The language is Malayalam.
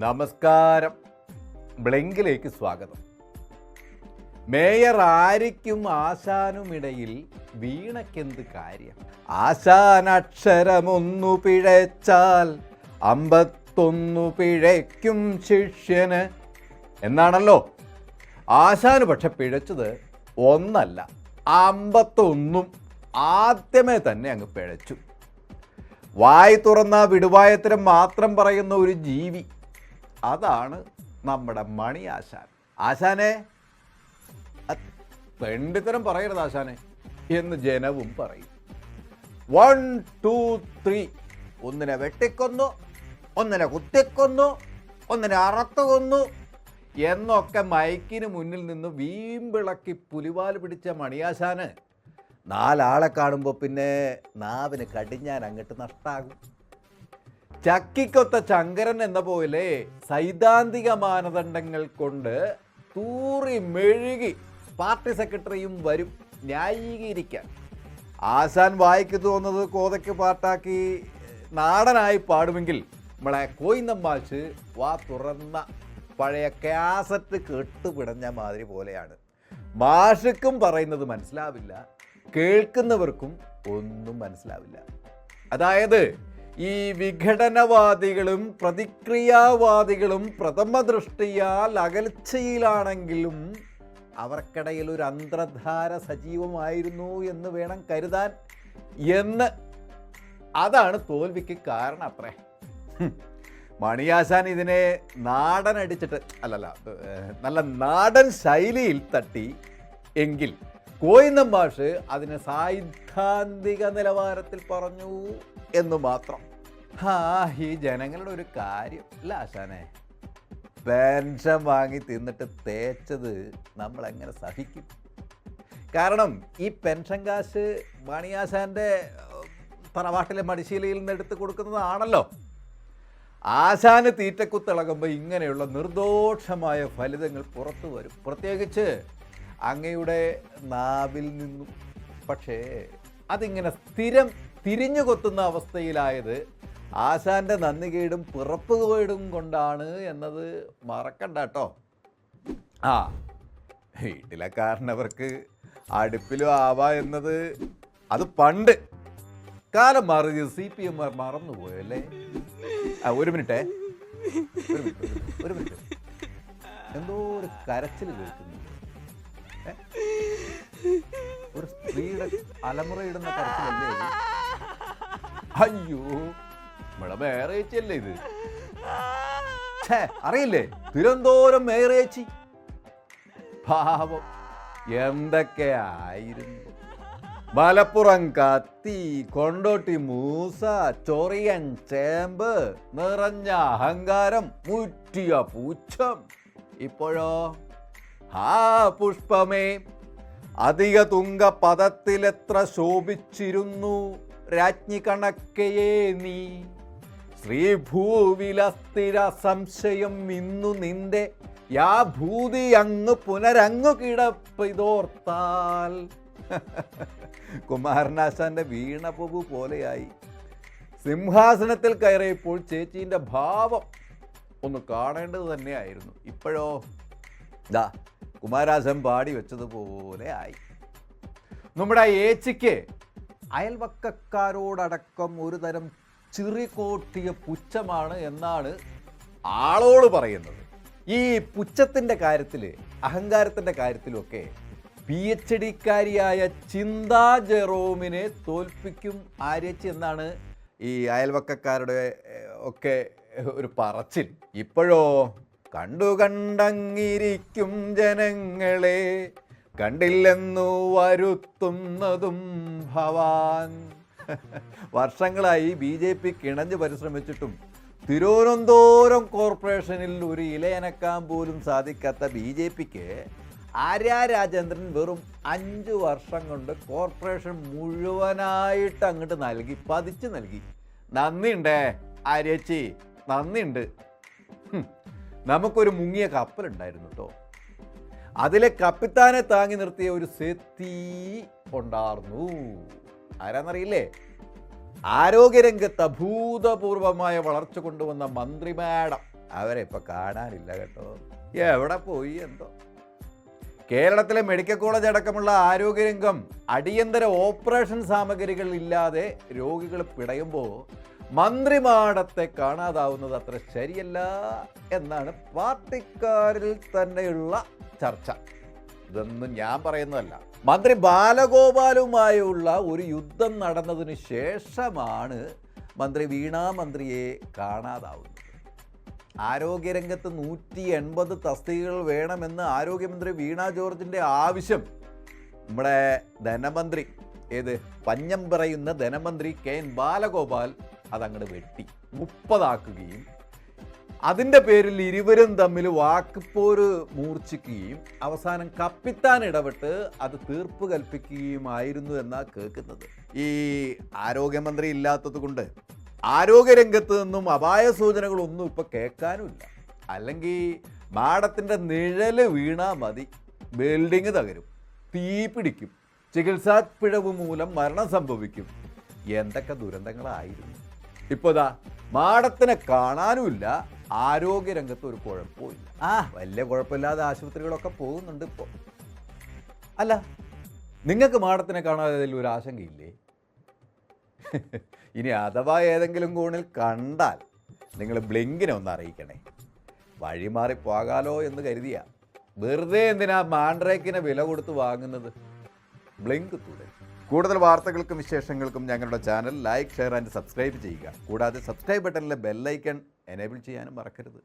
നമസ്കാരം. ബ്ലിങ്കിലേക്ക് സ്വാഗതം. മേയർ ആര്യയ്ക്കും ആശാനുമിടയിൽ വീണയ്ക്കെന്ത് കാര്യം? ആശാൻ അക്ഷരമൊന്നു പിഴച്ചാൽ 51 പിഴയ്ക്കും ശിഷ്യന് എന്നാണല്ലോ. ആശാന് പക്ഷെ പിഴച്ചത് ഒന്നല്ല, 51 ആദ്യമേ തന്നെ അങ്ങ് പിഴച്ചു. വായി തുറന്ന വിടുവായത്തരം മാത്രം പറയുന്ന ഒരു ജീവി, അതാണ് നമ്മുടെ മണി ആശാൻ. ആശാനെ പെണ്ടിത്തരം പറയരുത് ആശാനെ എന്ന് ജനവും പറയും. 1 2 3 ഒന്നിനെ വെട്ടിക്കൊന്നു, ഒന്നിനെ കുത്തിക്കൊന്നു, ഒന്നിനെ അറത്തു കൊന്നു എന്നൊക്കെ മൈക്കിന് മുന്നിൽ നിന്ന് വീമ്പിളക്കി പുലിവാല് പിടിച്ച മണിയാശാന് 4 ആളെ കാണുമ്പോൾ പിന്നെ നാവിന് കടിഞ്ഞാൻ അങ്ങോട്ട് നഷ്ടാകും. ചക്കിക്കൊത്ത ചങ്കരൻ എന്ന പോലെ സൈദ്ധാന്തിക മാനദണ്ഡങ്ങൾ കൊണ്ട് തൂറി മെഴുകി പാർട്ടി സെക്രട്ടറിയും വരും ന്യായീകരിക്കാൻ. ആശാൻ വായിക്ക് തോന്നുന്നത് കോതയ്ക്ക് പാട്ടാക്കി നാടനായി പാടുമെങ്കിൽ നമ്മളെ കോയിന്നമ്മാശ് വാ തുറന്ന പഴയ കാസറ്റ് കെട്ടുപിടഞ്ഞ മാതിരി പോലെയാണ്. മാഷക്കും പറയുന്നത് മനസ്സിലാവില്ല, കേൾക്കുന്നവർക്കും ഒന്നും മനസ്സിലാവില്ല. അതായത് ഈ വിഘടനവാദികളും പ്രതിക്രിയാവാദികളും പ്രഥമ ദൃഷ്ടിയാൽ അകൽച്ചയിലാണെങ്കിലും അവർക്കിടയിൽ ഒരു അന്തർധാര സജീവമായിരുന്നു എന്ന് വേണം കരുതാൻ. അതാണ് തോൽവിക്ക് കാരണം അത്രേ. മണിയാശാൻ ഇതിനെ നാടൻ അടിച്ചിട്ട് നല്ല നാടൻ ശൈലിയിൽ തട്ടി എങ്കിൽ കോയിന്നമ്മാഷ് അതിനെ സൈദ്ധാന്തിക നിലവാരത്തിൽ പറഞ്ഞു എന്ന് മാത്രം. ഈ ജനങ്ങളുടെ ഒരു കാര്യം അല്ല ആശാനെ, പെൻഷൻ വാങ്ങി തിന്നിട്ട് തേച്ചത് നമ്മളെങ്ങനെ സഹിക്കും? കാരണം ഈ പെൻഷൻ കാശ് മണിയാശാൻ്റെ തറവാട്ടിലെ മടിശീലയിൽ നിന്ന് എടുത്ത് കൊടുക്കുന്നതാണല്ലോ. ആശാന് തീറ്റക്കുത്തിളകുമ്പോൾ ഇങ്ങനെയുള്ള നിർദോഷമായ ഫലിതങ്ങൾ പുറത്തു വരും, പ്രത്യേകിച്ച് അങ്ങയുടെ നാവിൽ നിന്നും. പക്ഷേ അതിങ്ങനെ സ്ഥിരം തിരിഞ്ഞു കൊത്തുന്ന അവസ്ഥയിലായത് ആശാന്റെ നന്ദികേടും പിറപ്പുകേടും കൊണ്ടാണ് എന്നത് മറക്കണ്ട കേട്ടോ. വീട്ടിലെ കാരണവർക്ക് അടുപ്പിലും ആവാ എന്നത് അത് പണ്ട് കാലം മാറി CPM മറന്നുപോയല്ലേ. ഒരു മിനിറ്റ് എന്തോ ഒരു കരച്ചിൽ കേൾക്കുന്നു. ഒരു സ്ത്രീയുടെ അലമുറയിടുന്ന കരച്ചിലല്ലേ ഇത്? അയ്യോ, നമ്മളെ മേറേച്ചിയല്ലേ ഇത്? അറിയില്ലേ, തിരുവനന്തപുരം മേറേച്ചി. പാവം എന്തൊക്കെയായിരുന്നു. മലപ്പുറം കത്തി, കൊണ്ടോട്ടി മൂസ, ചൊറിയൻ ചേമ്പ്, നിറഞ്ഞ അഹങ്കാരം, മുറ്റിയ പൂച്ചം. ഇപ്പോഴോ പുഷ്പമേ, അധിക തുങ്ക പദത്തിലെത്ര ശോഭിച്ചിരുന്നു രാജ്ഞി കണക്കയെ നീ. ശ്രീഭൂവിലസ്ഥിര സംശയം ഇന്നു നിന്റെ യാ ഭൂതി അങ്ങ് പുനരങ്ങു കിടപ്പിതോർത്താൽ. കുമാരനാശാന്റെ വീണപ്പൂ പോലെയായി. സിംഹാസനത്തിൽ കയറിയപ്പോൾ ചേച്ചീൻ്റെ ഭാവം ഒന്ന് കാണേണ്ടത് തന്നെയായിരുന്നു. ഇപ്പോഴോ കുമാരാശൻ പാടി വെച്ചതുപോലെ ആയി. നമ്മുടെ ഏച്ചിക്ക് അയൽവക്കക്കാരോടടക്കം ഒരു തരം ചിറികോട്ടിയ പുച്ഛമാണ് എന്നാണ് ആളോട് പറയുന്നത്. ഈ പുച്ഛത്തിൻ്റെ കാര്യത്തിൽ, അഹങ്കാരത്തിൻ്റെ കാര്യത്തിലൊക്കെ PhD-കാരിയായ ചിന്താ ജെറോമിനെ തോൽപ്പിക്കും ആര്യച്ചി എന്നാണ് ഈ അയൽവക്കക്കാരുടെ ഒക്കെ ഒരു പറച്ചിൽ. ഇപ്പോഴോ കണ്ടങ്ങിരിക്കും ജനങ്ങളെ കണ്ടില്ലെന്നു വരുത്തുന്നതും ഭവാൻ. വർഷങ്ങളായി BJP കിണഞ്ഞ് പരിശ്രമിച്ചിട്ടും തിരുവനന്തപുരം കോർപ്പറേഷനിൽ ഒരു ഇലയനക്കാൻ പോലും സാധിക്കാത്ത BJPക്ക് ആര്യ രാജേന്ദ്രൻ വെറും 5 വർഷം കൊണ്ട് കോർപ്പറേഷൻ മുഴുവനായിട്ട് അങ്ങോട്ട് നൽകി, പതിച്ച് നൽകി. നന്ദിയുണ്ടേ ആര്യച്ചി, നന്ദിയുണ്ട്. നമുക്കൊരു മുങ്ങിയ കപ്പലുണ്ടായിരുന്നു കേട്ടോ. അതിലെ കപ്പിത്താനെ താങ്ങി നിർത്തിയ ഒരു സെത്തി ഉണ്ടായിരുന്നു. ആരാന്നറിയില്ലേ? ആരോഗ്യരംഗത്ത് അഭൂതപൂർവമായ വളർച്ച കൊണ്ടുവന്ന മന്ത്രി മാഡം അവരെ ഇപ്പം കാണാനില്ല കേട്ടോ. എവിടെ പോയി എന്തോ. കേരളത്തിലെ മെഡിക്കൽ കോളേജ് അടക്കമുള്ള ആരോഗ്യരംഗം അടിയന്തര ഓപ്പറേഷൻ സാമഗ്രികൾ ഇല്ലാതെ രോഗികൾ പിടയുമ്പോൾ മന്ത്രിമാടത്തെ കാണാതാവുന്നത് അത്ര ശരിയല്ല എന്നാണ് പാർട്ടിക്കാരിൽ തന്നെയുള്ള ചർച്ച. ഇതൊന്നും ഞാൻ പറയുന്നതല്ല. മന്ത്രി ബാലഗോപാലുമായുള്ള ഒരു യുദ്ധം നടന്നതിന് ശേഷമാണ് മന്ത്രി വീണാ മന്ത്രിയെ കാണാതാവുന്നത്. ആരോഗ്യരംഗത്ത് 180 തസ്തികകൾ വേണമെന്ന് ആരോഗ്യമന്ത്രി വീണ ജോർജിൻ്റെ ആവശ്യം നമ്മുടെ ധനമന്ത്രി പഞ്ഞം പറയുന്ന ധനമന്ത്രി KN ബാലഗോപാൽ അതങ്ങോട്ട് വെട്ടി 30 ആക്കുകയും അതിൻ്റെ പേരിൽ ഇരുവരും തമ്മിൽ വാക്കുപോര് മൂർച്ഛിക്കുകയും അവസാനം കപ്പിത്താൻ ഇടപെട്ട് അത് തീർപ്പ് കൽപ്പിക്കുകയുമായിരുന്നു എന്നാണ് കേൾക്കുന്നത്. ഈ ആരോഗ്യമന്ത്രി ഇല്ലാത്തത് കൊണ്ട് ആരോഗ്യരംഗത്ത് നിന്നും അപായ സൂചനകളൊന്നും ഇപ്പോൾ കേൾക്കാനുമില്ല. അല്ലെങ്കിൽ മാടത്തിൻ്റെ നിഴല് വീണാൽ മതി, ബിൽഡിങ് തകരും, തീ പിടിക്കും, ചികിത്സാ പിഴവ് മൂലം മരണം സംഭവിക്കും. എന്തൊക്കെ ദുരന്തങ്ങളായിരുന്നു. ഇപ്പോൾ ഇതാ മാടത്തിനെ കാണാനുമില്ല, ആരോഗ്യരംഗത്ത് ഒരു കുഴപ്പമില്ല. വലിയ കുഴപ്പമില്ലാതെ ആശുപത്രികളൊക്കെ പോകുന്നുണ്ട് ഇപ്പോൾ. അല്ല, നിങ്ങൾക്ക് മാടത്തിനെ കാണാതെ ഒരു ആശങ്കയില്ലേ? ഇനി അഥവാ ഏതെങ്കിലും കോണിൽ കണ്ടാൽ നിങ്ങൾ ബ്ലിങ്കിനെ ഒന്ന് അറിയിക്കണേ. വഴിമാറി പോകാലോ എന്ന് കരുതിയാ. വെറുതെ എന്തിനാ മാൻഡ്രേക്കിനെ വില കൊടുത്ത് വാങ്ങുന്നത്? ബ്ലിങ്ക് തുടരും. കൂടുതൽ വാർത്തകൾക്കും വിശേഷങ്ങൾക്കും ഞങ്ങളുടെ channel like, share and subscribe ചെയ്യുക. കൂടാതെ സബ്സ്ക്രൈബ് ബട്ടണിലെ ബെല്ലൈക്കൺ എനേബിൾ ചെയ്യാനും മറക്കരുത്.